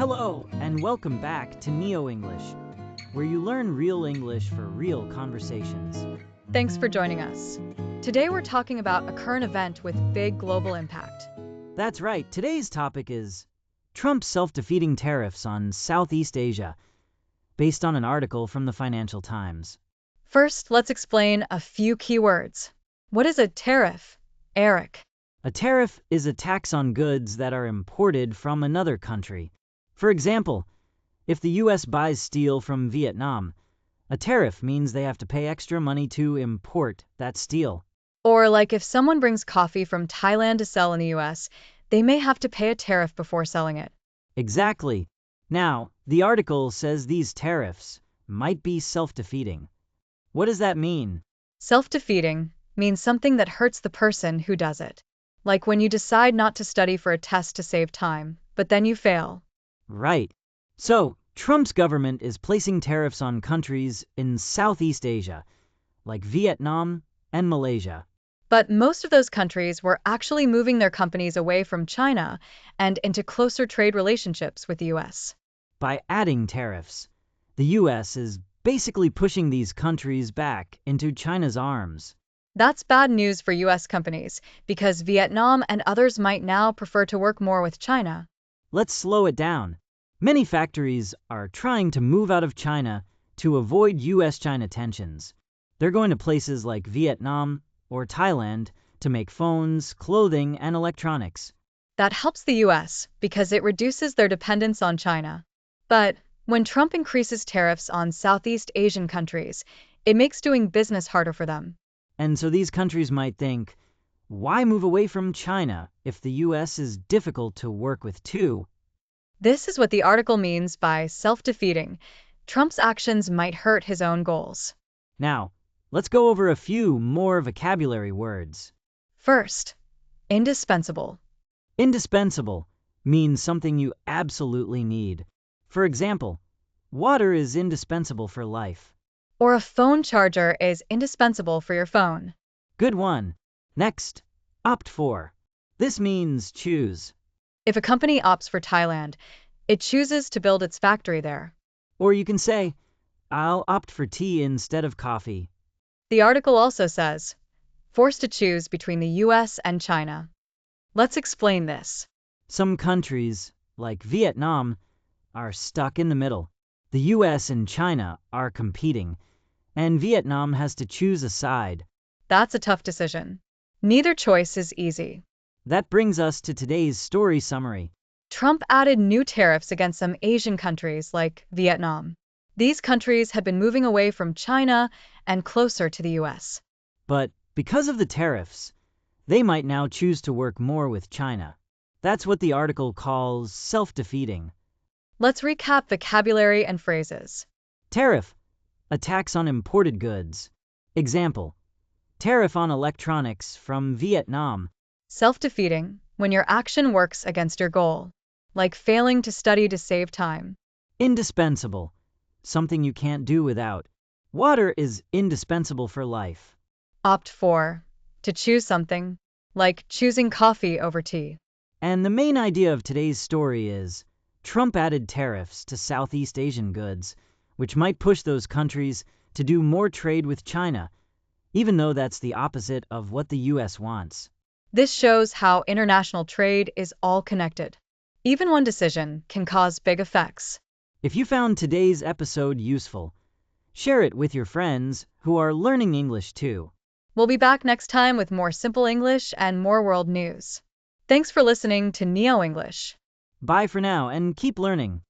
Hello, and welcome back to NeoEnglish, where you learn real English for real conversations. Thanks for joining us. Today we're talking about a current event with big global impact. That's right, today's topic is Trump's self-defeating tariffs on Southeast Asia, based on an article from the Financial Times. First, let's explain a few key words. What is a tariff, Eric? A tariff is a tax on goods that are imported from another country. For example, if the US buys steel from Vietnam, a tariff means they have to pay extra money to import that steel. Or like if someone brings coffee from Thailand to sell in the US, they may have to pay a tariff before selling it. Exactly. Now, the article says these tariffs might be self-defeating. What does that mean? Self-defeating means something that hurts the person who does it. Like when you decide not to study for a test to save time, but then you fail. Right. So, Trump's government is placing tariffs on countries in Southeast Asia, like Vietnam and Malaysia. But most of those countries were actually moving their companies away from China and into closer trade relationships with the US. By adding tariffs, the US is basically pushing these countries back into China's arms. That's bad news for US companies, because Vietnam and others might now prefer to work more with China. Let's slow it down. Many factories are trying to move out of China to avoid US-China tensions. They're going to places like Vietnam or Thailand to make phones, clothing, and electronics. That helps the US because it reduces their dependence on China. But when Trump increases tariffs on Southeast Asian countries, it makes doing business harder for them. And so these countries might think, why move away from China if the US is difficult to work with too? This is what the article means by self-defeating. Trump's actions might hurt his own goals. Now, let's go over a few more vocabulary words. First, indispensable. Indispensable means something you absolutely need. For example, water is indispensable for life. Or a phone charger is indispensable for your phone. Good one. Next, opt for. This means choose. If a company opts for Thailand, it chooses to build its factory there. Or you can say, I'll opt for tea instead of coffee. The article also says, forced to choose between the US and China. Let's explain this. Some countries, like Vietnam, are stuck in the middle. The US and China are competing, and Vietnam has to choose a side. That's a tough decision. Neither choice is easy. That brings us to today's story summary. Trump added new tariffs against some Asian countries like Vietnam. These countries had been moving away from China and closer to the US. But because of the tariffs, they might now choose to work more with China. That's what the article calls self-defeating. Let's recap vocabulary and phrases. Tariff, a tax on imported goods. Example, tariff on electronics from Vietnam. Self-defeating, when your action works against your goal, like failing to study to save time. Indispensable, something you can't do without. Water is indispensable for life. Opt for, to choose something, like choosing coffee over tea. And the main idea of today's story is Trump added tariffs to Southeast Asian goods, which might push those countries to do more trade with China, even though that's the opposite of what the US wants. This shows how international trade is all connected. Even one decision can cause big effects. If you found today's episode useful, share it with your friends who are learning English too. We'll be back next time with more simple English and more world news. Thanks for listening to NeoEnglish. Bye for now and keep learning.